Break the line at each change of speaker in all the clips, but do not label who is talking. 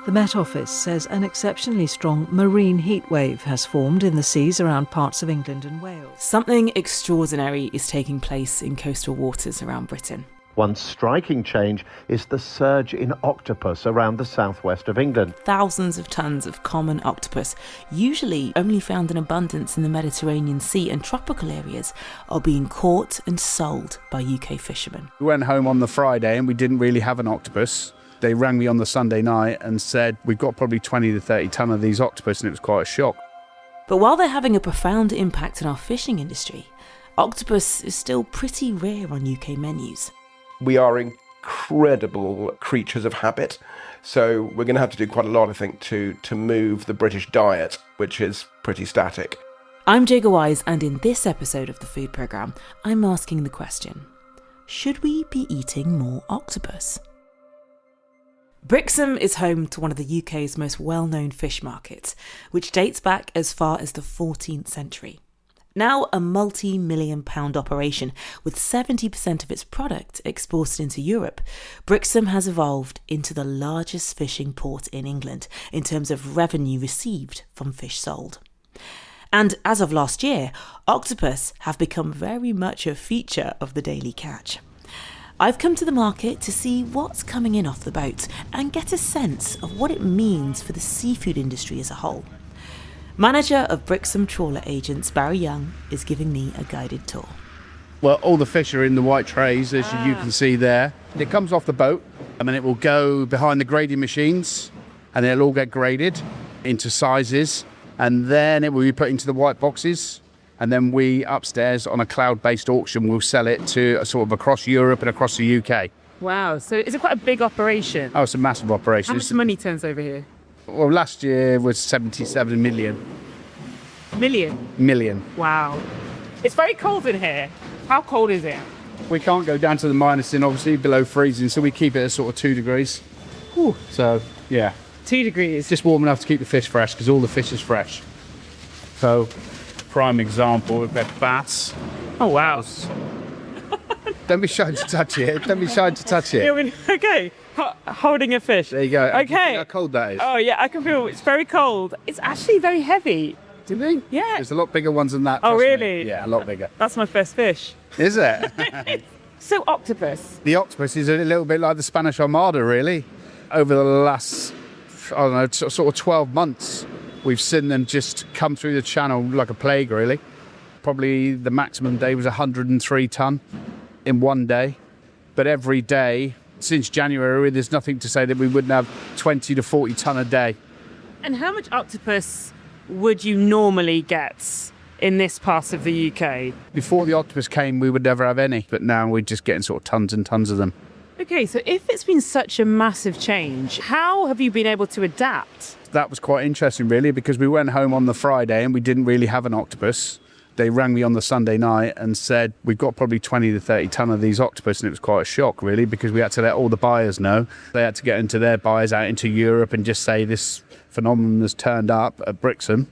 The Met Office says an exceptionally strong marine heat wave has formed in the seas around parts of England and Wales.
Something extraordinary is taking place in coastal waters around Britain.
One striking change is the surge in octopus around the southwest of England.
Thousands of tons of common octopus, usually only found in abundance in the Mediterranean Sea and tropical areas, are being caught and sold by UK fishermen.
We went home on the Friday and we didn't really have an octopus. They rang me on the Sunday night and said, we've got probably 20 to 30 tonne of these octopus, and it was quite a shock.
But while they're having a profound impact on our fishing industry, octopus is still pretty rare on UK menus.
We are incredible creatures of habit, so we're going to have to do quite a lot, I think, to move the British diet, which is pretty static.
I'm Jaega Wise, and in this episode of the Food Programme, I'm asking the question, should we be eating more octopus? Brixham is home to one of the UK's most well-known fish markets, which dates back as far as the 14th century. Now a multi-million-pound operation with 70% of its product exported into Europe, Brixham has evolved into the largest fishing port in England in terms of revenue received from fish sold. And as of last year, octopus have become very much a feature of the daily catch. I've come to the market to see what's coming in off the boat and get a sense of what it means for the seafood industry as a whole. Manager of Brixham Trawler Agents, Barry Young, is giving me a guided tour.
Well, all the fish are in the white trays, as you can see there. It comes off the boat and then it will go behind the grading machines and it'll all get graded into sizes, and then it will be put into the white boxes. And then we upstairs on a cloud-based auction will sell it to sort of across Europe and across the UK.
Wow, so is it quite a big operation?
Oh, it's a massive operation.
How much money turns over here?
Well, last year was 77 million. Million.
Wow. It's very cold in here. How cold is it?
We can't go down to the minus in, obviously, below freezing, so we keep it at sort of 2 degrees.
Whew.
So, yeah.
2 degrees.
Just warm enough to keep the fish fresh, because all the fish is fresh. So, prime example, we've got bass.
Oh, wow.
Don't be shy to touch it. Don't be shy to touch it.
Yeah, okay. Holding a fish.
There you go.
Okay.
How cold that is.
Oh, yeah, I can feel it's very cold. It's actually very heavy.
Do you think?
Yeah.
There's a lot bigger ones than that.
Oh,
trust me.
really?
Yeah, a lot bigger.
That's my first fish.
Is it?
So, octopus.
The octopus is a little bit like the Spanish Armada, really. Over the last, I don't know, sort of 12 months, we've seen them just come through the channel like a plague, really. Probably the maximum day was 103 tonne in one day. But every day, since January, there's nothing to say that we wouldn't have 20 to 40 tonne a day.
And how much octopus would you normally get in this part of the UK?
Before the octopus came, we would never have any. But now we're just getting sort of tons and tons of them.
Okay, so if it's been such a massive change, how have you been able to adapt?
That was quite interesting, really, because we went home on the Friday and we didn't really have an octopus. They rang me on the Sunday night and said, we've got probably 20 to 30 tonne of these octopus, and it was quite a shock, really, because we had to let all the buyers know. They had to get into their buyers out into Europe and just say, this phenomenon has turned up at Brixham.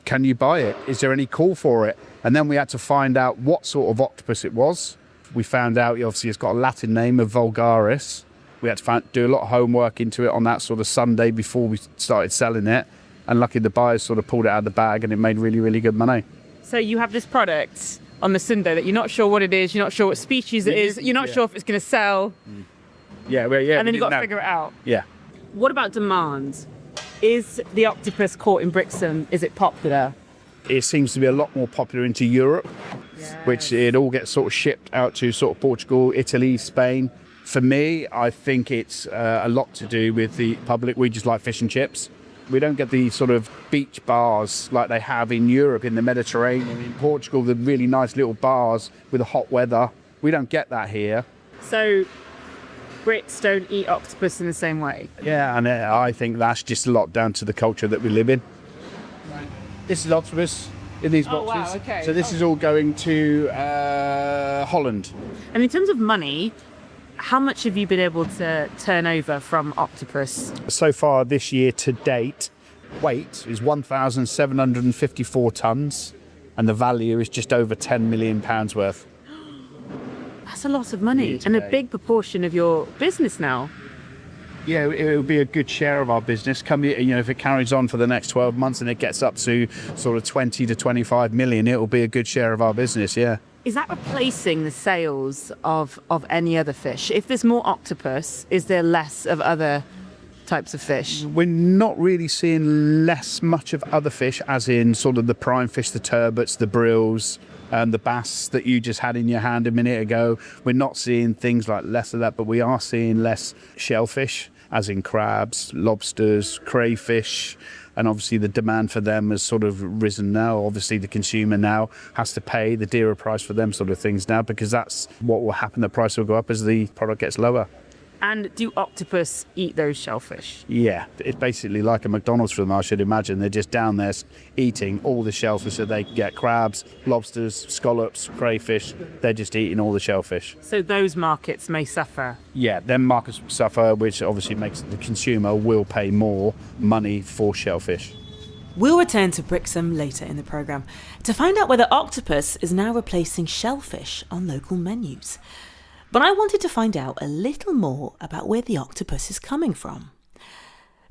Can you buy it? Is there any call for it? And then we had to find out what sort of octopus it was. We found out, obviously, it's got a Latin name of vulgaris. We had to do a lot of homework into it on that sort of Sunday before we started selling it. And luckily, the buyers sort of pulled it out of the bag and it made really, really good money.
So you have this product on the Sunday that you're not sure what it is, you're not sure what species it is, you're not sure if it's going to sell.
Yeah, well, yeah.
And then you've got to figure it out.
Yeah.
What about demand? Is the octopus caught in Brixham, is it popular?
It seems to be a lot more popular into Europe, which it all gets sort of shipped out to sort of Portugal, Italy, Spain. For me, I think it's a lot to do with the public. We just like fish and chips. We don't get the sort of beach bars like they have in Europe, in the Mediterranean, in Portugal, the really nice little bars with the hot weather. We don't get that here.
So Brits don't eat octopus in the same way?
Yeah, and I think that's just a lot down to the culture that we live in. Right. This is octopus in these boxes.
Wow, okay.
So this is all going to Holland.
And in terms of money, how much have you been able to turn over from octopus?
So far this year to date, weight is 1,754 tonnes and the value is just over £10 million worth.
That's a lot of money and a big proportion of your business now.
Yeah, it will be a good share of our business. If it carries on for the next 12 months and it gets up to sort of 20 to 25 million, it will be a good share of our business, yeah.
Is that replacing the sales of any other fish? If there's more octopus, is there less of other types of fish?
We're not really seeing much of other fish, as in sort of the prime fish, the turbots, the brills, the bass that you just had in your hand a minute ago. We're not seeing things like less of that, but we are seeing less shellfish, as in crabs, lobsters, crayfish, and obviously the demand for them has sort of risen now. Obviously the consumer now has to pay the dearer price for them sort of things now, because that's what will happen. The price will go up as the product gets lower.
And do octopus eat those shellfish?
Yeah, it's basically like a McDonald's for them, I should imagine. They're just down there eating all the shellfish so they can get crabs, lobsters, scallops, crayfish. They're just eating all the shellfish.
So those markets may suffer?
Yeah, them markets suffer, which obviously makes the consumer will pay more money for shellfish.
We'll return to Brixham later in the programme to find out whether octopus is now replacing shellfish on local menus. But I wanted to find out a little more about where the octopus is coming from.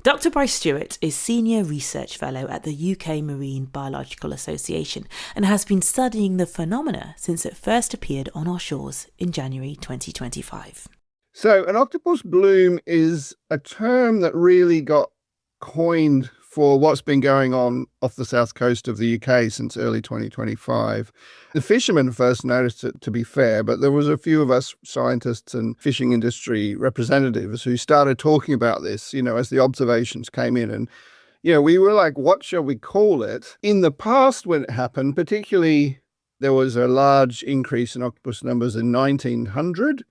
Dr. Bryce Stewart is Senior Research Fellow at the UK Marine Biological Association and has been studying the phenomena since it first appeared on our shores in January 2025.
So an octopus bloom is a term that really got coined for what's been going on off the south coast of the UK since early 2025. The fishermen first noticed it, to be fair, but there was a few of us scientists and fishing industry representatives who started talking about this, as the observations came in. And, we were like, what shall we call it? In the past, when it happened, particularly there was a large increase in octopus numbers in 1900,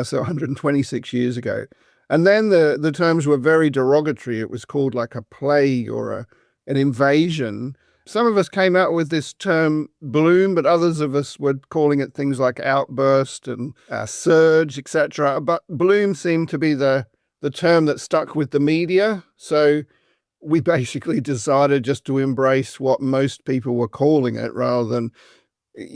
so 126 years ago. And then the terms were very derogatory. It was called like a plague or an invasion. Some of us came out with this term bloom, but others of us were calling it things like outburst and surge, etc. But bloom seemed to be the term that stuck with the media. So we basically decided just to embrace what most people were calling it rather than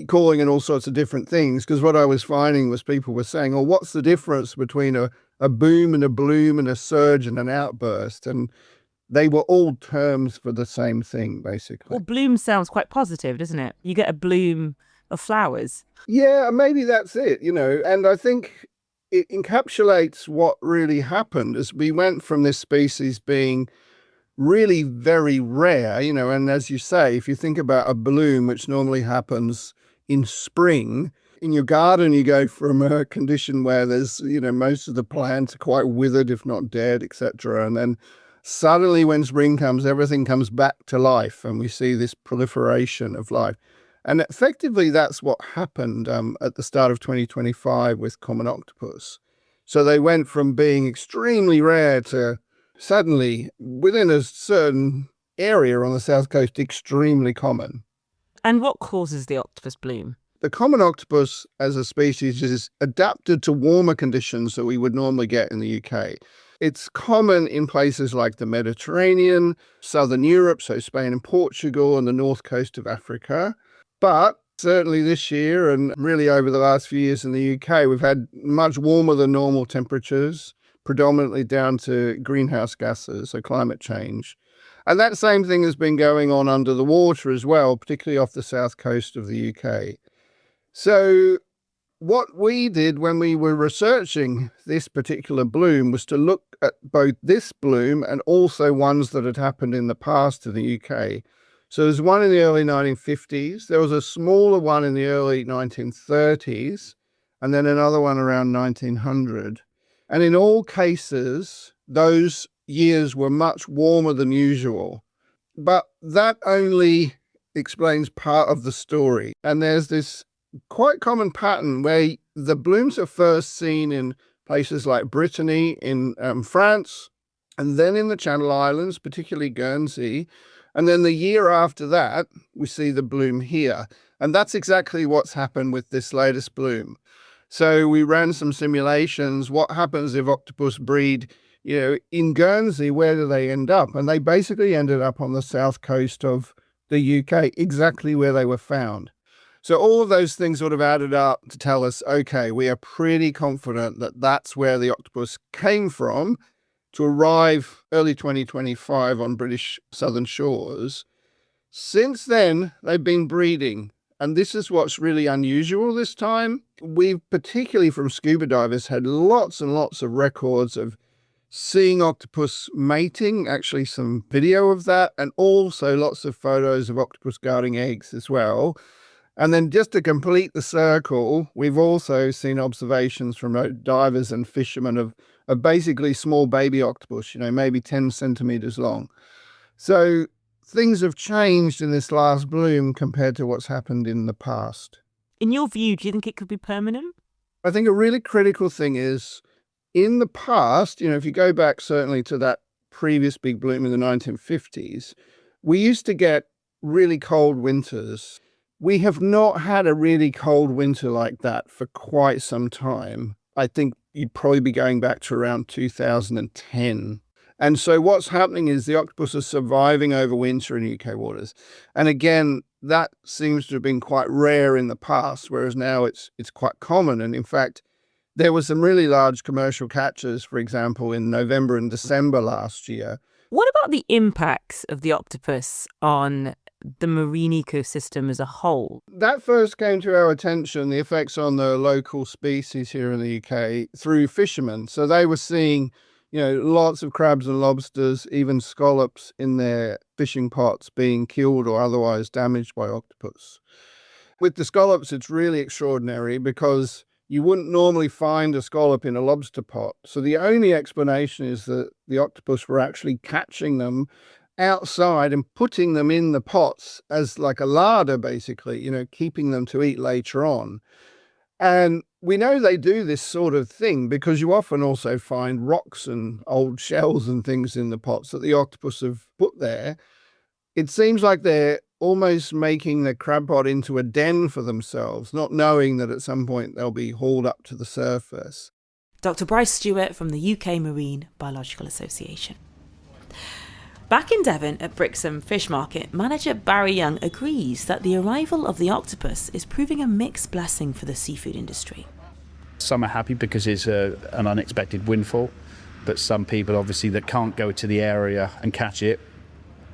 calling it all sorts of different things. Because what I was finding was people were saying, what's the difference between a boom and a bloom and a surge and an outburst? And they were all terms for the same thing, basically.
Well, bloom sounds quite positive, doesn't it? You get a bloom of flowers.
Yeah, maybe that's it, and I think it encapsulates what really happened as we went from this species being really very rare, and as you say, if you think about a bloom, which normally happens in spring, in your garden, you go from a condition where there's, most of the plants are quite withered, if not dead, etc. And then suddenly when spring comes, everything comes back to life and we see this proliferation of life. And effectively, that's what happened at the start of 2025 with common octopus. So they went from being extremely rare to suddenly, within a certain area on the south coast, extremely common.
And what causes the octopus bloom?
The common octopus as a species is adapted to warmer conditions that we would normally get in the UK. It's common in places like the Mediterranean, southern Europe, so Spain and Portugal, and the north coast of Africa. But certainly this year and really over the last few years in the UK, we've had much warmer than normal temperatures, predominantly down to greenhouse gases, so climate change. And that same thing has been going on under the water as well, particularly off the south coast of the UK. So what we did when we were researching this particular bloom was to look at both this bloom and also ones that had happened in the past in the UK. So there's one in the early 1950s, there was a smaller one in the early 1930s, and then another one around 1900. And in all cases, those years were much warmer than usual. But that only explains part of the story. And there's this quite common pattern where the blooms are first seen in places like Brittany in France, and then in the Channel Islands, particularly Guernsey. And then the year after that, we see the bloom here. And that's exactly what's happened with this latest bloom. So we ran some simulations. What happens if octopus breed, in Guernsey? Where do they end up? And they basically ended up on the south coast of the UK, exactly where they were found. So all of those things sort of added up to tell us, okay, we are pretty confident that that's where the octopus came from. to arrive early 2025 on British southern shores. Since then, they've been breeding. And this is what's really unusual this time. We've, particularly from scuba divers, had lots and lots of records of seeing octopus mating, actually some video of that, and also lots of photos of octopus guarding eggs as well. And then just to complete the circle, we've also seen observations from divers and fishermen of basically small baby octopus, maybe 10 centimeters long. So things have changed in this last bloom compared to what's happened in the past.
In your view, do you think it could be permanent?
I think a really critical thing is, in the past, if you go back certainly to that previous big bloom in the 1950s, we used to get really cold winters. We have not had a really cold winter like that for quite some time. I think you'd probably be going back to around 2010. And so what's happening is the octopus are surviving over winter in UK waters. And again, that seems to have been quite rare in the past, whereas now it's quite common. And in fact, there were some really large commercial catches, for example, in November and December last year.
What about the impacts of the octopus on the marine ecosystem as a whole?
That first came to our attention, the effects on the local species here in the UK, through fishermen. So they were seeing lots of crabs and lobsters, even scallops in their fishing pots being killed or otherwise damaged by octopus. With the scallops, it's really extraordinary because you wouldn't normally find a scallop in a lobster pot. So the only explanation is that the octopus were actually catching them outside and putting them in the pots as like a larder, basically, keeping them to eat later on. And we know they do this sort of thing because you often also find rocks and old shells and things in the pots that the octopus have put there. It seems like they're almost making the crab pot into a den for themselves, not knowing that at some point they'll be hauled up to the surface.
Dr. Bryce Stewart from the UK Marine Biological Association. Back in Devon at Brixham Fish Market, manager Barry Young agrees that the arrival of the octopus is proving a mixed blessing for the seafood industry.
Some are happy because it's an unexpected windfall, but some people obviously that can't go to the area and catch it,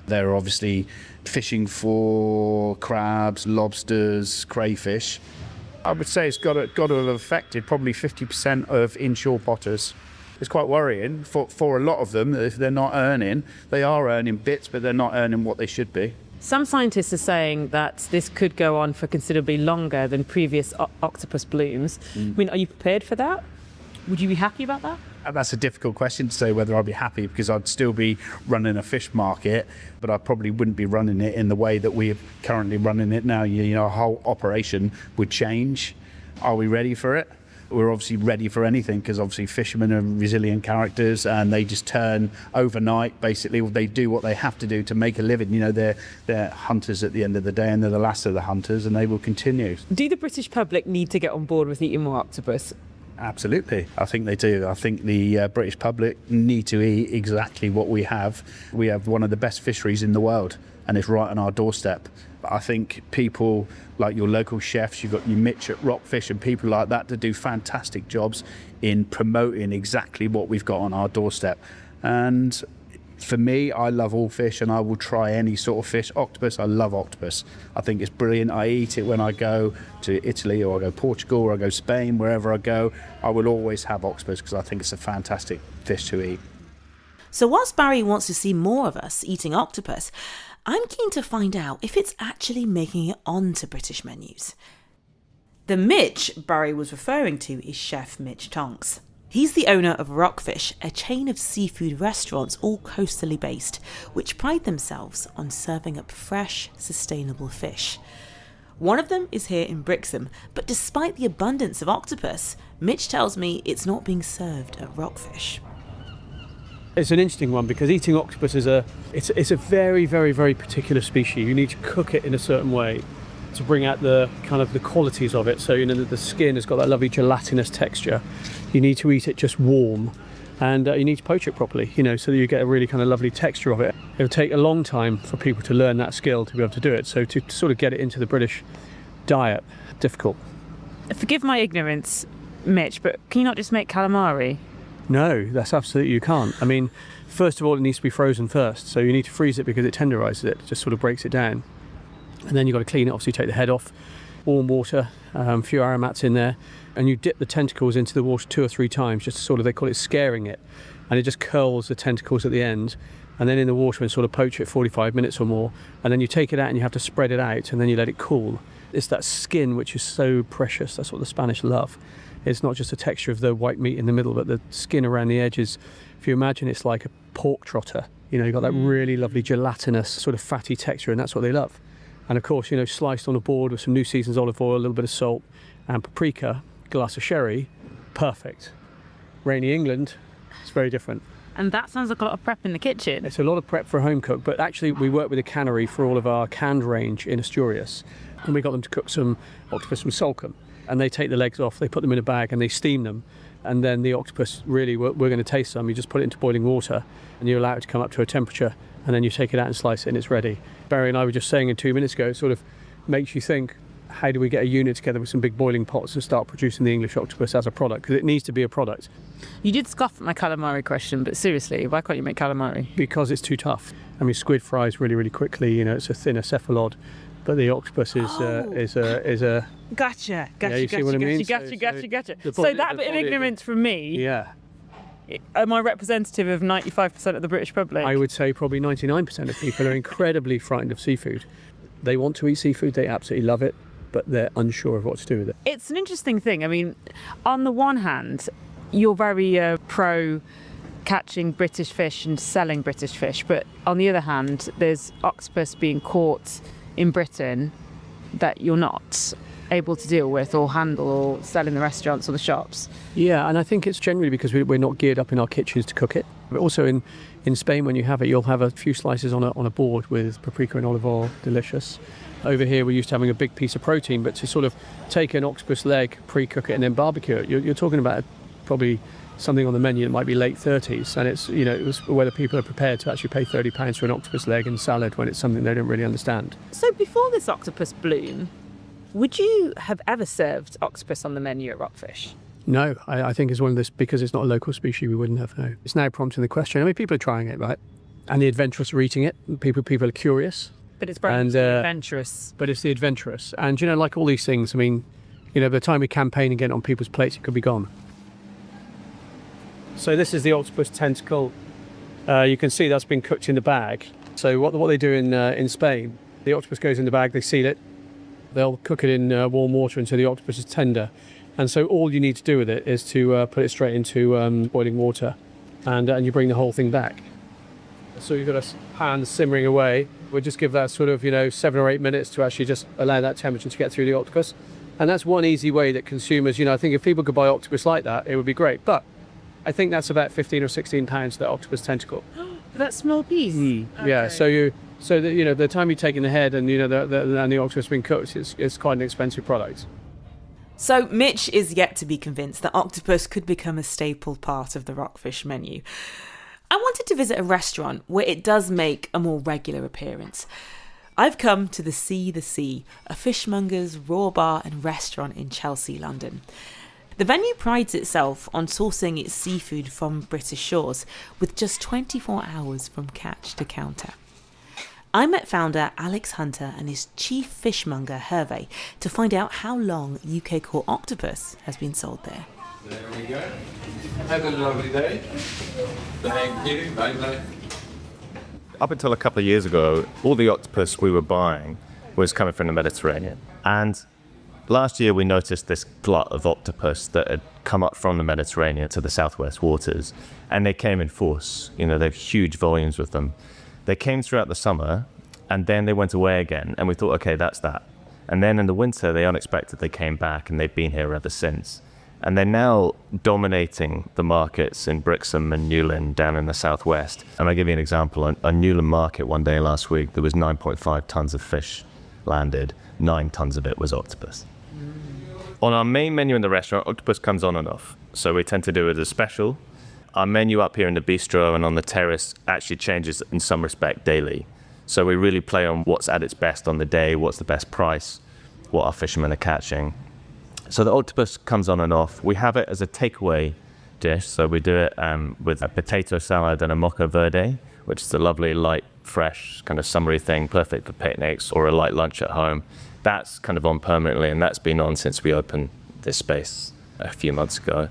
they're obviously fishing for crabs, lobsters, crayfish. I would say it's got to have affected probably 50% of inshore potters. It's quite worrying for a lot of them. If they're not earning, they are earning bits, but they're not earning what they should be.
Some scientists are saying that this could go on for considerably longer than previous octopus blooms. I mean, are you prepared for that? Would you be happy about that?
That's a difficult question to say whether I'd be happy, because I'd still be running a fish market, but I probably wouldn't be running it in the way that we're currently running it now. Our whole operation would change. Are we ready for it? We're obviously ready for anything, because obviously fishermen are resilient characters and they just turn overnight. Basically, they do what they have to do to make a living. They're hunters at the end of the day, and they're the last of the hunters, and they will continue.
Do the British public need to get on board with eating more octopus?
Absolutely. I think they do. I think the British public need to eat exactly what we have. We have one of the best fisheries in the world, and it's right on our doorstep. I think people like your local chefs, you've got your Mitch at Rockfish and people like that do fantastic jobs in promoting exactly what we've got on our doorstep. And for me, I love all fish and I will try any sort of fish. Octopus, I love octopus. I think it's brilliant. I eat it when I go to Italy or I go Portugal or I go Spain, wherever I go. I will always have octopus because I think it's a fantastic fish to eat.
So whilst Barry wants to see more of us eating octopus, I'm keen to find out if it's actually making it onto British menus. The Mitch Barry was referring to is Chef Mitch Tonks. He's the owner of Rockfish, a chain of seafood restaurants all coastally based, which pride themselves on serving up fresh, sustainable fish. One of them is here in Brixham, but despite the abundance of octopus, Mitch tells me it's not being served at Rockfish.
It's an interesting one because eating octopus is a very, very, very particular species. You need to cook it in a certain way to bring out the kind of the qualities of it. So the skin has got that lovely gelatinous texture. You need to eat it just warm, and you need to poach it properly, so that you get a really kind of lovely texture of it. It'll take a long time for people to learn that skill to be able to do it. So to sort of get it into the British diet, difficult.
Forgive my ignorance, Mitch, but can you not just make calamari?
No, that's absolutely, you can't. I mean, first of all, it needs to be frozen first. So you need to freeze it because it tenderizes it, just sort of breaks it down. And then you've got to clean it, obviously take the head off, warm water, a few aromats in there, and you dip the tentacles into the water 2 or 3 times, just to sort of, they call it scaring it, and it just curls the tentacles at the end, and then in the water and sort of poach it 45 minutes or more, and then you take it out and you have to spread it out, and then you let it cool. It's that skin which is so precious. That's what the Spanish love. It's not just the texture of the white meat in the middle, but the skin around the edges. If you imagine, it's like a pork trotter. You know, you've got that really lovely gelatinous sort of fatty texture, and that's what they love. And of course, you know, sliced on a board with some New Seasons olive oil, a little bit of salt and paprika, glass of sherry, perfect. Rainy England, it's very different.
And that sounds like a lot of prep in the kitchen.
It's a lot of prep for a home cook, but actually we work with a cannery for all of our canned range in Asturias, and we got them to cook some octopus from Salcombe. And they take the legs off, they put them in a bag and they steam them. And then the octopus, really, we're going to taste some. You just put it into boiling water and you allow it to come up to a temperature, and then you take it out and slice it and it's ready. Barry and I were just saying in 2 minutes ago, it sort of makes you think, how do we get a unit together with some big boiling pots and start producing the English octopus as a product? Because it needs to be a product.
You did scoff at my calamari question, but seriously, why can't you make calamari?
Because it's too tough. I mean, squid fries really, really quickly. You know, it's a thinner cephalod, but the octopus is a
Gotcha.
Yeah, you see what I mean?
Gotcha. So that bit of ignorance from me,
yeah.
am I representative of 95% of the British public?
I would say probably 99% of people are incredibly frightened of seafood. They want to eat seafood, they absolutely love it, but they're unsure of what to do with it.
It's an interesting thing. I mean, on the one hand, you're very pro catching British fish and selling British fish, but on the other hand, there's octopus being caught in Britain that you're not able to deal with or handle or sell in the restaurants or the shops.
Yeah, and I think it's generally because we're not geared up in our kitchens to cook it. But also in Spain, when you have it, you'll have a few slices on a board with paprika and olive oil, delicious. Over here, we're used to having a big piece of protein, but to sort of take an octopus leg, pre-cook it and then barbecue it, you're talking about probably something on the menu that might be late 30s, and it's, you know, it was whether people are prepared to actually pay £30 for an octopus leg and salad when it's something they don't really understand.
So before this octopus bloom, would you have ever served octopus on the menu at Rockfish?
No, I think it's one of this, because it's not a local species, we wouldn't have, no. It's now prompting the question. I mean, people are trying it, right? And the adventurous are eating it. People are curious.
But it's very adventurous.
But it's the adventurous. And, you know, like all these things, I mean, you know, by the time we campaign and get it on people's plates, it could be gone. So this is the octopus tentacle. You can see that's been cooked in the bag. So what they do in Spain, the octopus goes in the bag, they seal it. They'll cook it in warm water until the octopus is tender. And so all you need to do with it is to put it straight into boiling water, and you bring the whole thing back. So you've got a pan simmering away. We'll just give that sort of, you know, 7 or 8 minutes to actually just allow that temperature to get through the octopus. And that's one easy way that consumers, you know, I think if people could buy octopus like that, it would be great. But I think that's about 15 or 16 pounds, that octopus tentacle.
That small piece?
Okay. Yeah, so the time you're taking the head and, you know, and the octopus being cooked, it's quite an expensive product.
So Mitch is yet to be convinced that octopus could become a staple part of the Rockfish menu. I wanted to visit a restaurant where it does make a more regular appearance. I've come to the Sea, a fishmonger's raw bar and restaurant in Chelsea, London. The venue prides itself on sourcing its seafood from British shores with just 24 hours from catch to counter. I met founder Alex Hunter and his chief fishmonger Hervé to find out how long UK caught octopus has been sold there.
There we go. Have a lovely day. Thank you. Bye-bye.
Up until a couple of years ago, all the octopus we were buying was coming from the Mediterranean. And last year we noticed this glut of octopus that had come up from the Mediterranean to the southwest waters, and they came in force. You know, they have huge volumes with them. They came throughout the summer, and then they went away again, and we thought, okay, that's that. And then in the winter, they unexpectedly came back, and they've been here ever since. And they're now dominating the markets in Brixham and Newlyn down in the southwest. And I'll give you an example. On Newlyn market one day last week, there was 9.5 tons of fish landed. 9 tons of it was octopus. On our main menu in the restaurant, octopus comes on and off. So we tend to do it as a special. Our menu up here in the bistro and on the terrace actually changes in some respect daily. So we really play on what's at its best on the day, what's the best price, what our fishermen are catching. So the octopus comes on and off. We have it as a takeaway dish. So we do it with a potato salad and a mocha verde, which is a lovely, light, fresh, kind of summery thing, perfect for picnics or a light lunch at home. That's kind of on permanently, and that's been on since we opened this space a few months ago.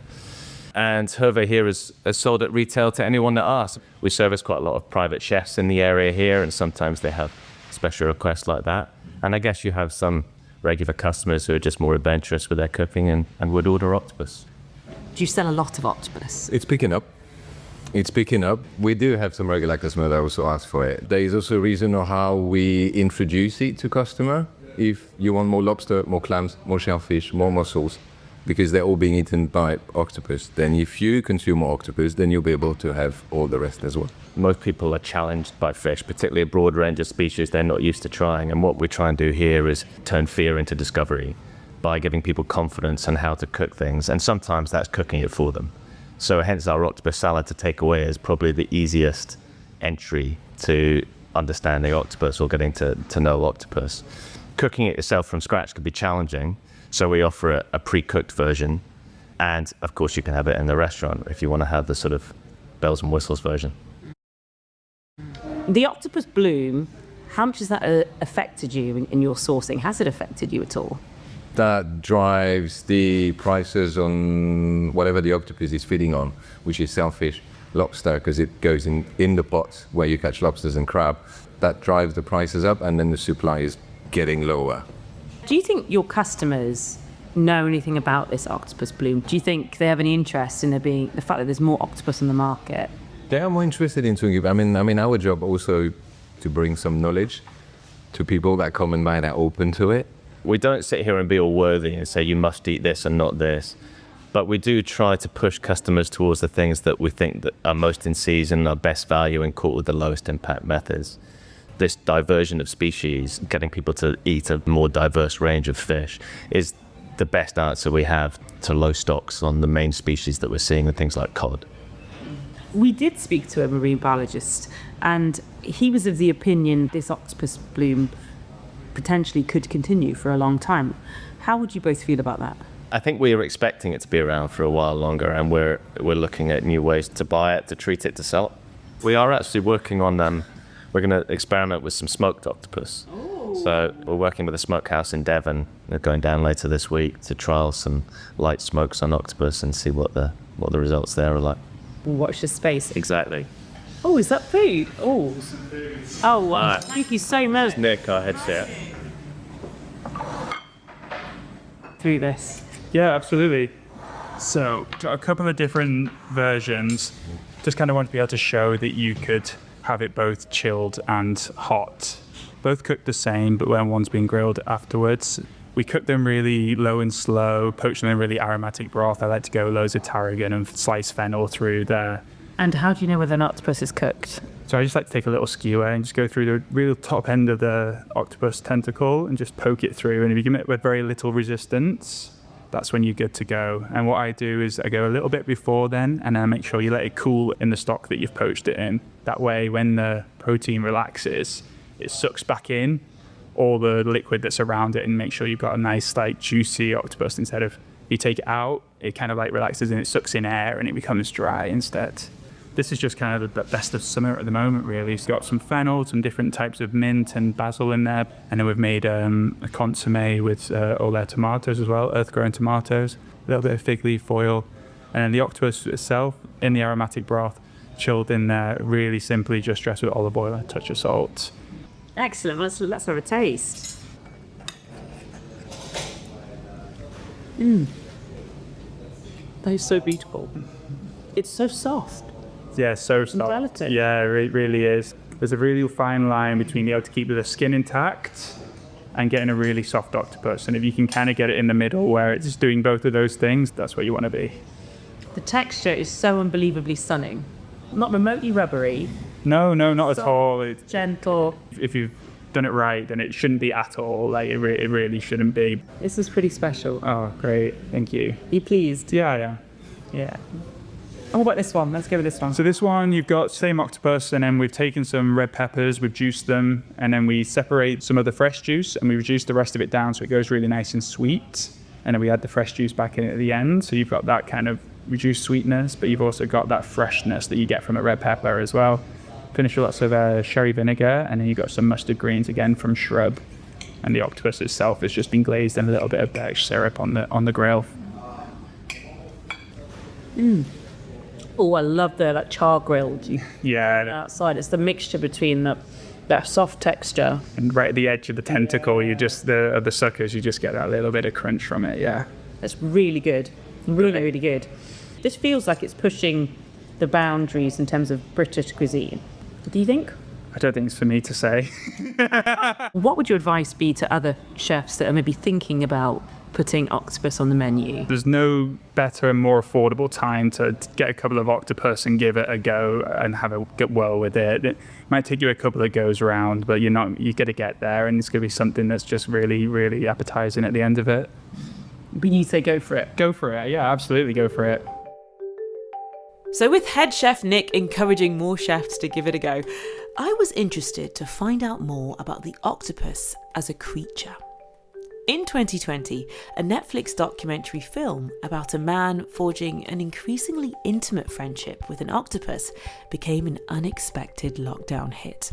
And Hervé here is sold at retail to anyone that asks. We service quite a lot of private chefs in the area here, and sometimes they have special requests like that. And I guess you have some regular customers who are just more adventurous with their cooking and would order octopus.
Do you sell a lot of octopus?
It's picking up. It's picking up. We do have some regular customers that also ask for it. There is also a reason of how we introduce it to customer. If you want more lobster, more clams, more shellfish, more mussels, because they're all being eaten by octopus, then if you consume more octopus, then you'll be able to have all the rest as well.
Most people are challenged by fish, particularly a broad range of species they're not used to trying. And what we try and do here is turn fear into discovery by giving people confidence on how to cook things. And sometimes that's cooking it for them. So hence our octopus salad to take away is probably the easiest entry to understanding octopus or getting to know octopus. Cooking it yourself from scratch can be challenging. So we offer a pre-cooked version. And of course you can have it in the restaurant if you want to have the sort of bells and whistles version.
The octopus bloom, how much has that affected you in your sourcing? Has it affected you at all?
That drives the prices on whatever the octopus is feeding on, which is shellfish, lobster, because it goes in the pot where you catch lobsters and crab. That drives the prices up, and then the supply is getting lower.
Do you think your customers know anything about this octopus bloom? Do you think they have any interest in the fact that there's more octopus on the market?
They are more interested in doing it. I mean, our job also to bring some knowledge to people that come and buy, that are open to it.
We don't sit here and be all worthy and say you must eat this and not this, but we do try to push customers towards the things that we think that are most in season, are best value, and caught with the lowest impact methods. This diversion of species, getting people to eat a more diverse range of fish, is the best answer we have to low stocks on the main species that we're seeing with things like cod.
We did speak to a marine biologist, and he was of the opinion this octopus bloom potentially could continue for a long time. How would you both feel about that?
I think we are expecting it to be around for a while longer, and we're looking at new ways to buy it, to treat it, to sell it. We are actually working on we're going to experiment with some smoked octopus. Ooh. So we're working with a smokehouse in Devon. They're going down later this week to trial some light smokes on octopus and see what the results there are like.
Watch the space.
Exactly.
Oh, is that food? Oh. Oh, wow. Thank you so much.
Nick, our head chef.
Through this.
Yeah, absolutely. So, got a couple of different versions. Just kind of want to be able to show that you could have it both chilled and hot. Both cooked the same, but when one's been grilled afterwards. We cook them really low and slow, poach them in really aromatic broth. I like to go loads of tarragon and slice fennel through there.
And how do you know whether an octopus is cooked?
So I just like to take a little skewer and just go through the real top end of the octopus tentacle and just poke it through. And if you give it with very little resistance, that's when you're good to go. And what I do is I go a little bit before then, and I make sure you let it cool in the stock that you've poached it in. That way, when the protein relaxes, it sucks back in all the liquid that's around it and make sure you've got a nice, like, juicy octopus. Instead of you take it out, it kind of like relaxes and it sucks in air and it becomes dry instead. This is just kind of the best of summer at the moment, really. It's got some fennel, some different types of mint and basil in there. And then we've made a consommé with all their tomatoes as well, earth-grown tomatoes, a little bit of fig leaf oil. And then the octopus itself in the aromatic broth, chilled in there, really simply just dressed with olive oil and a touch of salt.
Excellent. Let's have a taste. That is so beautiful. It's so soft.
Yeah, so soft.
Relative.
Yeah, it really is. There's a really fine line between being able to keep the skin intact and getting a really soft octopus. And if you can kind of get it in the middle where it's just doing both of those things, that's where you want to be.
The texture is so unbelievably stunning. Not remotely rubbery.
No, not
Soft,
at all. It's
gentle.
If you've done it right, then it shouldn't be at all. Like, it really shouldn't be.
This is pretty special.
Oh, great. Thank you.
Are you pleased?
Yeah.
Yeah. And what about this one? Let's go with this one.
So this one, you've got same octopus, and then we've taken some red peppers, we've juiced them, and then we separate some of the fresh juice, and we reduce the rest of it down so it goes really nice and sweet. And then we add the fresh juice back in at the end. So you've got that kind of reduced sweetness, but you've also got that freshness that you get from a red pepper as well. Finish with lots of sherry vinegar, and then you've got some mustard greens again from shrub. And the octopus itself has just been glazed in a little bit of birch syrup on the grill.
Oh, I love the char grilled outside. It's the mixture between that soft texture.
And right at the edge of the tentacle, the suckers, you just get that little bit of crunch from it, yeah.
It's really good. Really, really good. This feels like it's pushing the boundaries in terms of British cuisine. Do you think?
I don't think it's for me to say.
What would your advice be to other chefs that are maybe thinking about putting octopus on the menu?
There's no better and more affordable time to get a couple of octopus and give it a go and get well with it. It might take you a couple of goes around, but you got to get there, and it's going to be something that's just really, really appetizing at the end of it.
But you say go for it.
Go for it, yeah, absolutely go for it.
So with head chef Nick encouraging more chefs to give it a go, I was interested to find out more about the octopus as a creature. In 2020, a Netflix documentary film about a man forging an increasingly intimate friendship with an octopus became an unexpected lockdown hit.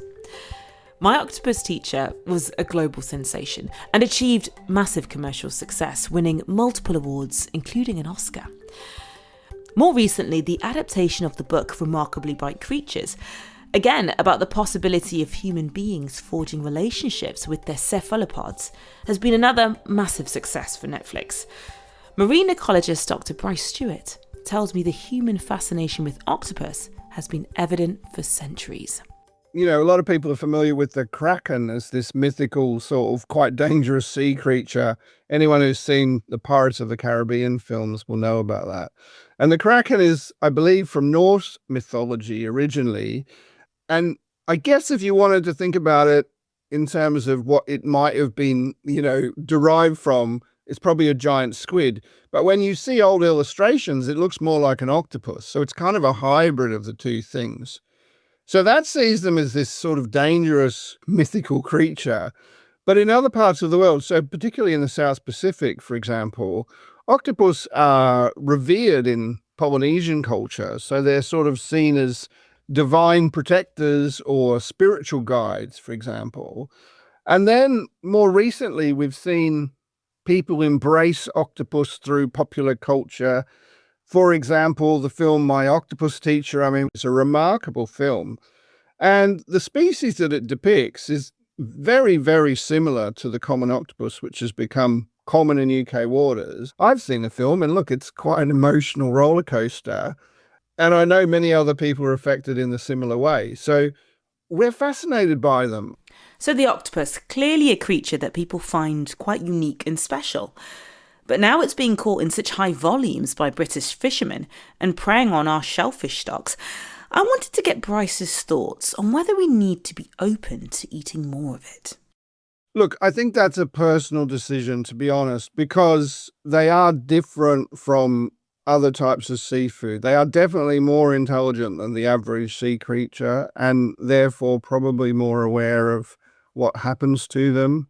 My Octopus Teacher was a global sensation and achieved massive commercial success, winning multiple awards, including an Oscar. More recently, the adaptation of the book Remarkably Bright Creatures, again about the possibility of human beings forging relationships with their cephalopods, has been another massive success for Netflix. Marine ecologist Dr. Bryce Stewart tells me the human fascination with octopus has been evident for centuries.
A lot of people are familiar with the kraken as this mythical, sort of quite dangerous sea creature. Anyone who's seen the Pirates of the Caribbean films will know about that. And the kraken is, I believe, from Norse mythology originally. And I guess if you wanted to think about it in terms of what it might have been, derived from, it's probably a giant squid. But when you see old illustrations, it looks more like an octopus. So it's kind of a hybrid of the two things. So that sees them as this sort of dangerous, mythical creature. But in other parts of the world, so particularly in the South Pacific, for example, octopus are revered in Polynesian culture. So they're sort of seen as divine protectors or spiritual guides, for example. And then more recently, we've seen people embrace octopus through popular culture. For example, the film My Octopus Teacher, it's a remarkable film. And the species that it depicts is very, very similar to the common octopus, which has become common in UK waters. I've seen the film, and look, it's quite an emotional roller coaster. And I know many other people are affected in a similar way. So we're fascinated by them.
So the octopus, clearly a creature that people find quite unique and special. But now it's being caught in such high volumes by British fishermen and preying on our shellfish stocks. I wanted to get Bryce's thoughts on whether we need to be open to eating more of it.
Look, I think that's a personal decision, to be honest, because they are different from other types of seafood. They are definitely more intelligent than the average sea creature, and therefore probably more aware of what happens to them.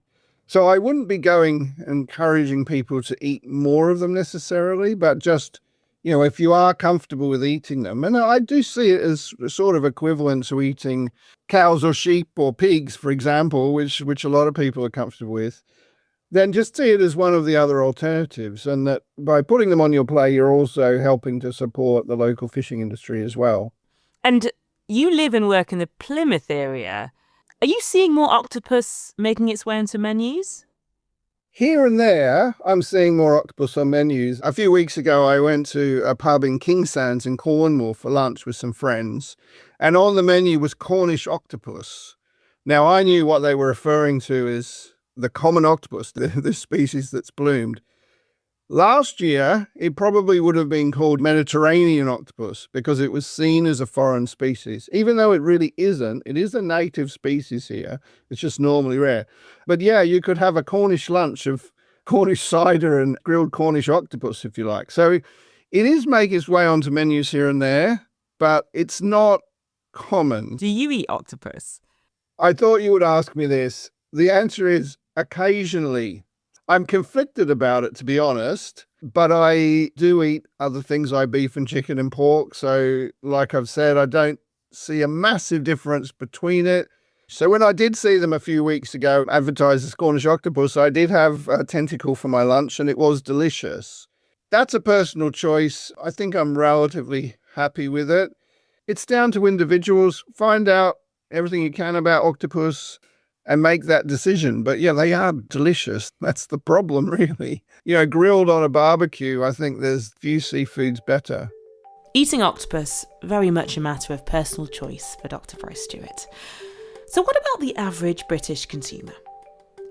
So I wouldn't be encouraging people to eat more of them necessarily, but just, if you are comfortable with eating them, and I do see it as sort of equivalent to eating cows or sheep or pigs, for example, which a lot of people are comfortable with, then just see it as one of the other alternatives, and that by putting them on your plate, you're also helping to support the local fishing industry as well.
And you live and work in the Plymouth area. Are you seeing more octopus making its way into menus?
Here and there, I'm seeing more octopus on menus. A few weeks ago, I went to a pub in Kingsands in Cornwall for lunch with some friends, and on the menu was Cornish octopus. Now, I knew what they were referring to as the common octopus, the species that's bloomed. Last year, it probably would have been called Mediterranean octopus because it was seen as a foreign species, even though it really isn't. It is a native species here. It's just normally rare. But yeah, you could have a Cornish lunch of Cornish cider and grilled Cornish octopus if you like. So it is making its way onto menus here and there, but it's not common.
Do you eat octopus?
I thought you would ask me this. The answer is occasionally. I'm conflicted about it, to be honest. But I do eat other things like beef and chicken and pork. So like I've said, I don't see a massive difference between it. So when I did see them a few weeks ago advertise as Cornish octopus, I did have a tentacle for my lunch and it was delicious. That's a personal choice. I think I'm relatively happy with it. It's down to individuals. Find out everything you can about octopus and make that decision. But yeah, they are delicious. That's the problem, really. Grilled on a barbecue, I think there's few seafoods better.
Eating octopus, very much a matter of personal choice for Dr. Bryce Stewart. So what about the average British consumer?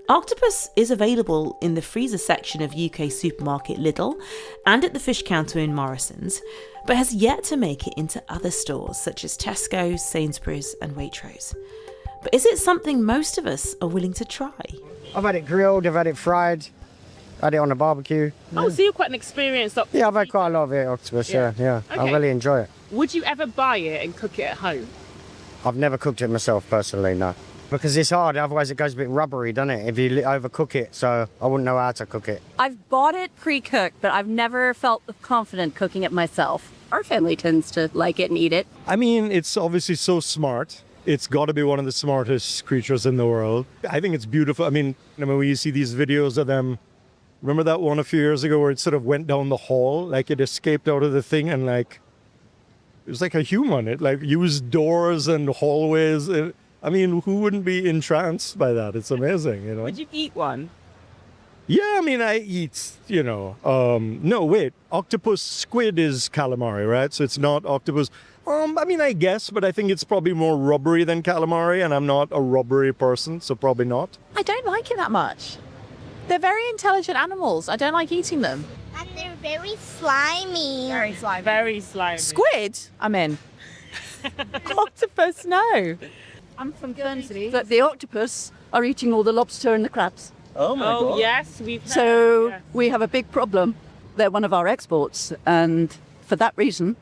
Octopus is available in the freezer section of UK supermarket Lidl and at the fish counter in Morrison's, but has yet to make it into other stores such as Tesco, Sainsbury's and Waitrose. But is it something most of us are willing to try?
I've had it grilled, I've had it fried, had it on a barbecue.
Oh, so you're quite an experienced octopus.
Yeah, I've had quite a lot of it, octopus, yeah.
Okay.
I really enjoy it.
Would you ever buy it and cook it at home?
I've never cooked it myself personally, no. Because it's hard, otherwise it goes a bit rubbery, doesn't it, if you overcook it, so I wouldn't know how to cook it.
I've bought it pre-cooked, but I've never felt confident cooking it myself. Our family tends to like it and eat it.
I mean, it's obviously so smart. It's got to be one of the smartest creatures in the world. I think it's beautiful. I mean, when you see these videos of them, remember that one a few years ago where it sort of went down the hall, like it escaped out of the thing and like, it was like a human. It like used doors and hallways. I mean, who wouldn't be entranced by that? It's amazing,
Would you eat one?
Yeah, I mean, I eat, no, wait, octopus, squid is calamari, right? So it's not octopus. I mean, I guess, but I think it's probably more rubbery than calamari, and I'm not a rubbery person, so probably not.
I don't like it that much. They're very intelligent animals. I don't like eating them.
And they're very slimy.
Very slimy.
Very slimy.
Squid? I'm in. Octopus, no.
I'm from Guernsey.
But the octopus are eating all the lobster and the crabs.
Oh my God. Yes, we've heard.
So
yes.
we have a big problem. They're one of our exports, and for that reason,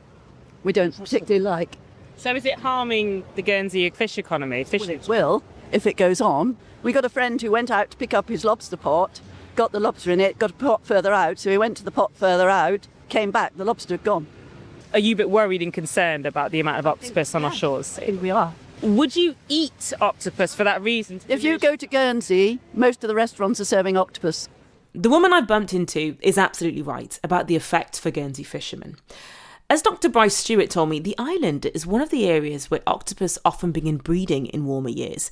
we don't particularly like.
So is it harming the Guernsey fish economy?
Well, it will, if it goes on. We got a friend who went out to pick up his lobster pot, got the lobster in it, got a pot further out, so he went to the pot further out, came back, the lobster had gone.
Are you a bit worried and concerned about the amount of octopus on our shores?
I think we are.
Would you eat octopus for that reason?
If you go to Guernsey, most of the restaurants are serving octopus.
The woman I've bumped into is absolutely right about the effect for Guernsey fishermen. As Dr. Bryce Stewart told me, the island is one of the areas where octopus often begin breeding in warmer years,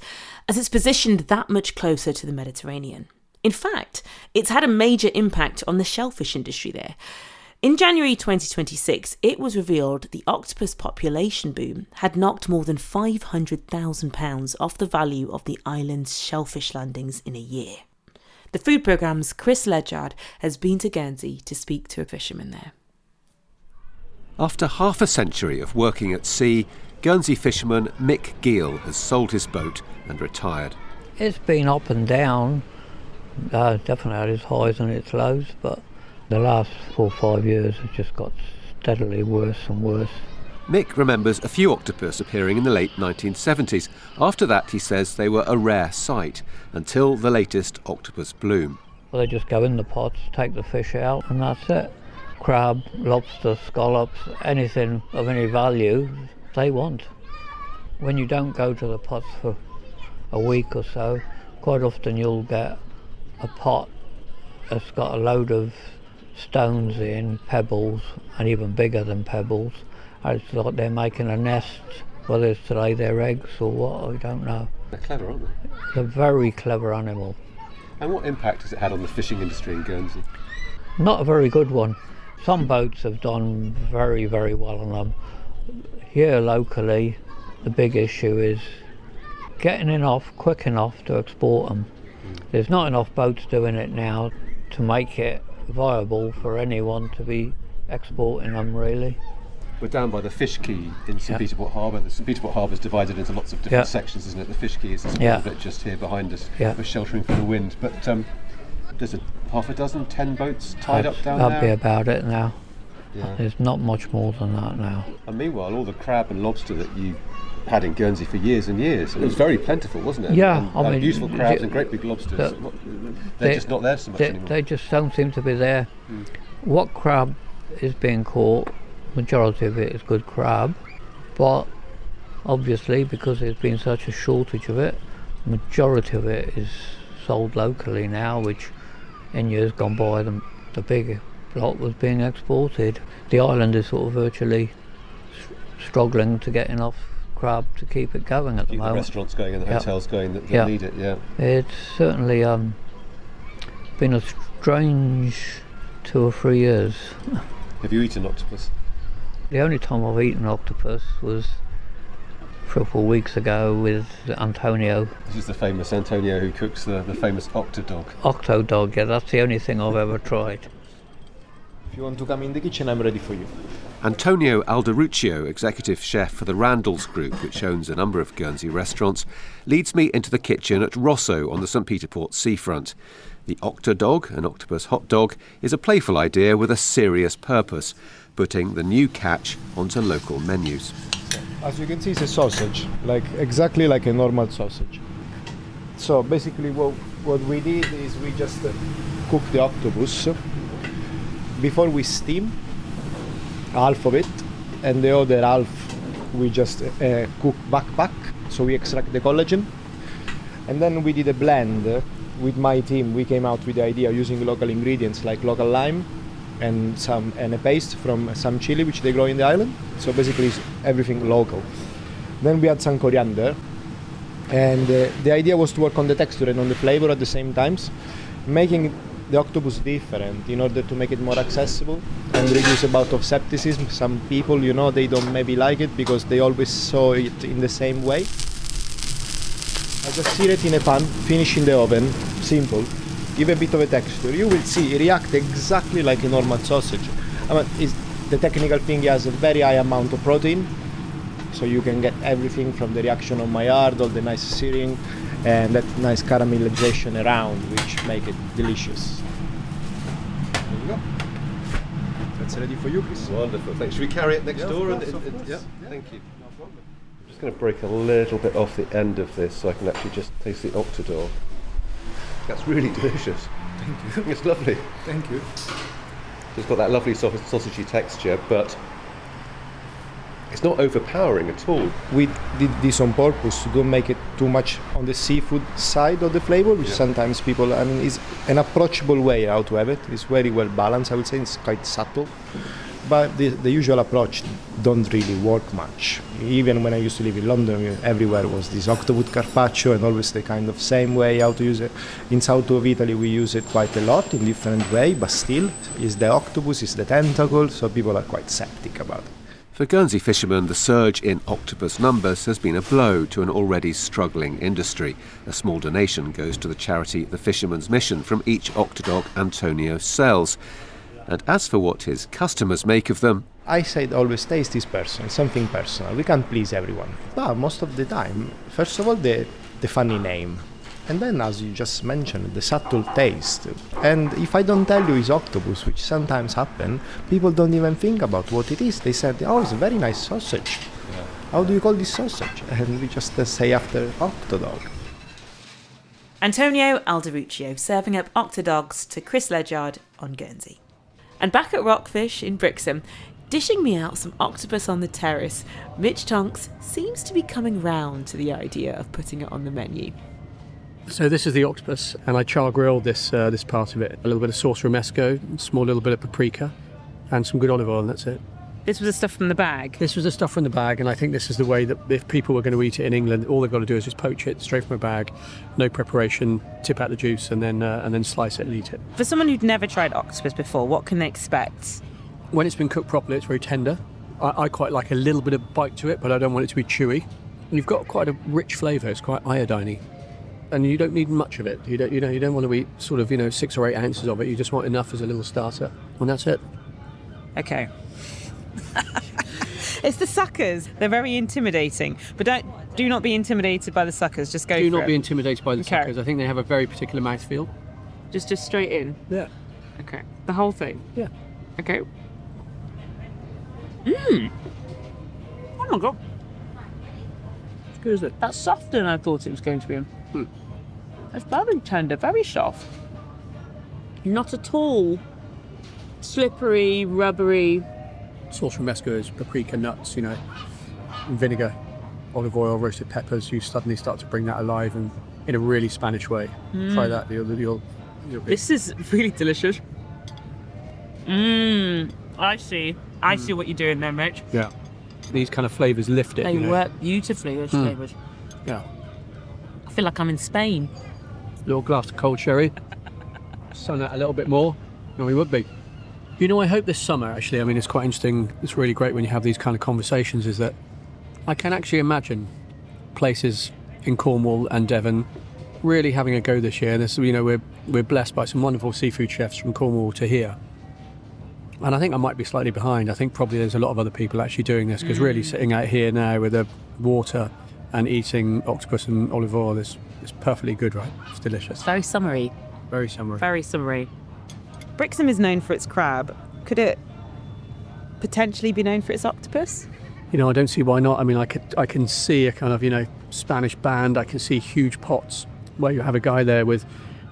as it's positioned that much closer to the Mediterranean. In fact, it's had a major impact on the shellfish industry there. In January 2026, it was revealed the octopus population boom had knocked more than £500,000 off the value of the island's shellfish landings in a year. The Food Programme's Chris Ledyard has been to Guernsey to speak to a fisherman there.
After half a century of working at sea, Guernsey fisherman Mick Gill has sold his boat and retired.
It's been up and down, definitely had its highs and its lows, but the last 4 or 5 years has just got steadily worse and worse.
Mick remembers a few octopus appearing in the late 1970s. After that, he says they were a rare sight, until the latest octopus bloom.
Well, they just go in the pots, take the fish out, and that's it. Crab, lobster, scallops, anything of any value, they want. When you don't go to the pots for a week or so, quite often you'll get a pot that's got a load of stones in, pebbles, and even bigger than pebbles. And it's like they're making a nest, whether it's to lay their eggs or what, I don't know.
They're clever, aren't they?
They're a very clever animal.
And what impact has it had on the fishing industry in Guernsey?
Not a very good one. Some boats have done very, very well on them. Here locally, the big issue is getting enough, quick enough to export them. There's not enough boats doing it now to make it viable for anyone to be exporting them, really.
We're down by the fish quay in St Peter Port Harbour. The St Peter Port Harbour is divided into lots of different sections, isn't it? The fish quay is a small bit just here behind us. We're sheltering from the wind. But there's half a dozen, 10 boats tied up down there?
That'd be about it now. Yeah. There's not much more than that now.
And meanwhile, all the crab and lobster that you had in Guernsey for years and years, it was very plentiful, wasn't it?
Yeah,
and, I mean, beautiful crabs and great big lobsters. They're just not there so much anymore.
They just don't seem to be there. what crab is being caught, majority of it is good crab, but obviously because there's been such a shortage of it, majority of it is sold locally now, which in years gone by the big lot was being exported. The island is sort of virtually struggling to get enough crab to keep it going at the moment.
The restaurants going and the hotels going that need it,
It's certainly been a strange 2 or 3 years.
Have you eaten octopus?
The only time I've eaten octopus was 3 or 4 weeks ago with Antonio.
This is the famous Antonio who cooks the famous Octodog.
Octodog, yeah, that's the only thing I've ever tried.
If you want to come in the kitchen, I'm ready for you.
Antonio Alderuccio, executive chef for the Randalls Group, which owns a number of Guernsey restaurants, leads me into the kitchen at Rosso on the St Peter Port seafront. The Octodog, an octopus hot dog, is a playful idea with a serious purpose, putting the new catch onto local menus.
As you can see, it's a sausage, exactly like a normal sausage. So basically what we did is we just cook the octopus. Before we steam half of it, and the other half we just cook back, so we extract the collagen. And then we did a blend with my team. We came out with the idea using local ingredients like local lime and a paste from some chili which they grow in the island. So basically it's everything local. Then we add some coriander, and the idea was to work on the texture and on the flavor at the same times, making the octopus different in order to make it more accessible and reduce a bout of skepticism. Some people, they don't maybe like it because they always saw it in the same way. I just sear it in a pan, finish in the oven, simple, give a bit of a texture. You will see it react exactly like a normal sausage. The technical thing has a very high amount of protein, so you can get everything from the reaction on my yard, all the nice searing, and that nice caramelization around, which make it delicious. There you go. That's ready for you, Chris.
Wonderful, thanks. Should we carry it next door?
Of course.
Yeah, thank you. No problem. I'm just going to break a little bit off the end of this so I can actually just taste the Octodog. That's really delicious.
Thank you.
It's lovely.
Thank you.
It's got that lovely sausagey texture, but it's not overpowering at all.
We did this on purpose to don't make it too much on the seafood side of the flavor, which sometimes people, is an approachable way how to have it. It's very well balanced, I would say. It's quite subtle. But the usual approach don't really work much. Even when I used to live in London, everywhere was this octopus carpaccio and always the kind of same way how to use it. In south of Italy, we use it quite a lot in different way, but still, it's the octopus, it's the tentacle, so people are quite skeptic about it.
For Guernsey fishermen, the surge in octopus numbers has been a blow to an already struggling industry. A small donation goes to the charity The Fisherman's Mission from each Octodog Antonio sells. And as for what his customers make of them,
I said always taste is personal, something personal. We can't please everyone. But most of the time, first of all, the funny name. And then, as you just mentioned, the subtle taste. And if I don't tell you it's octopus, which sometimes happen, people don't even think about what it is. They said, oh, it's a very nice sausage. Yeah. How do you call this sausage? And we just say after Octodog.
Antonio Alderuccio serving up Octodogs to Chris Ledyard on Guernsey. And back at Rockfish in Brixham, dishing me out some octopus on the terrace, Mitch Tonks seems to be coming round to the idea of putting it on the menu.
So this is the octopus, and I char grilled this part of it. A little bit of sauce romesco, a small little bit of paprika, and some good olive oil, and that's it.
This was the stuff from the bag?
This was the stuff from the bag, and I think this is the way that if people were going to eat it in England, all they've got to do is just poach it straight from a bag, no preparation, tip out the juice, and then slice it and eat it.
For someone who'd never tried octopus before, what can they expect?
When it's been cooked properly, it's very tender. I quite like a little bit of bite to it, but I don't want it to be chewy. And you've got quite a rich flavour. It's quite iodine-y. And you don't need much of it. You don't want to eat sort of 6 or 8 ounces of it. You just want enough as a little starter, and that's it.
Okay. It's the suckers. They're very intimidating, but do not be intimidated by the suckers. Just go.
Do not be intimidated by the suckers. I think they have a very particular mouthfeel.
Just straight in.
Yeah.
Okay. The whole thing.
Yeah.
Okay. Oh my god.
It's good, isn't it?
That's softer than I thought it was going to be. It's very tender, very soft. Not at all slippery, rubbery.
Sauce romesco is paprika, nuts, vinegar, olive oil, roasted peppers. You suddenly start to bring that alive and in a really Spanish way. Try that. You'll
This is really delicious. I see what you're doing there, Mitch.
Yeah. These kind of flavours lift it.
They work beautifully, those flavours.
Yeah.
I feel like I'm in Spain.
Little glass of cold sherry. Sun that a little bit more. No, we would be. I hope this summer, actually, it's quite interesting. It's really great when you have these kind of conversations, is that I can actually imagine places in Cornwall and Devon really having a go this year. This, we're blessed by some wonderful seafood chefs from Cornwall to here. And I think I might be slightly behind. I think probably there's a lot of other people actually doing this, because really sitting out here now with the water and eating octopus and olive oil is perfectly good, right? It's delicious.
Very summery.
Very summery.
Very summery. Brixham is known for its crab. Could it potentially be known for its octopus?
I don't see why not. I can see a kind of, Spanish band. I can see huge pots where you have a guy there with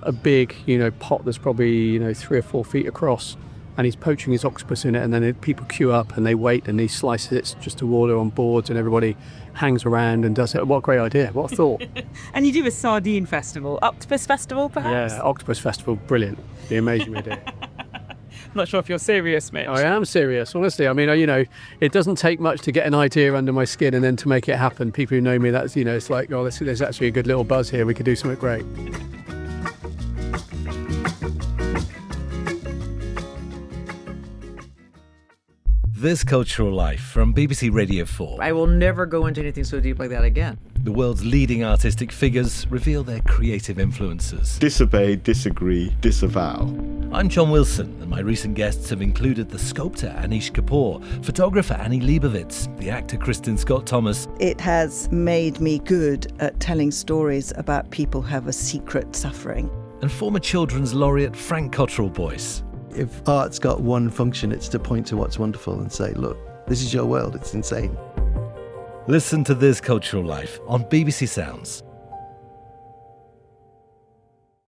a big, pot that's probably, 3 or 4 feet across, and he's poaching his octopus in it, and then people queue up and they wait, and he slices it just to order on boards, and everybody hangs around and does it. What a great idea. What a thought.
And you do a sardine festival, octopus festival perhaps?
Yeah, octopus festival, brilliant. The amazing idea.
I'm not sure if you're serious, Mitch.
I am serious, honestly. It doesn't take much to get an idea under my skin and then to make it happen. People who know me, that's, it's like, oh, there's actually a good little buzz here. We could do something great.
This Cultural Life from BBC Radio 4.
I will never go into anything so deep like that again.
The world's leading artistic figures reveal their creative influences.
Disobey, disagree, disavow.
I'm John Wilson, and my recent guests have included the sculptor Anish Kapoor, photographer Annie Leibovitz, the actor Kristen Scott Thomas.
It has made me good at telling stories about people who have a secret suffering.
And former children's laureate Frank Cottrell Boyce.
If art's got one function, it's to point to what's wonderful and say, look, this is your world, it's insane.
Listen to This Cultural Life on BBC Sounds.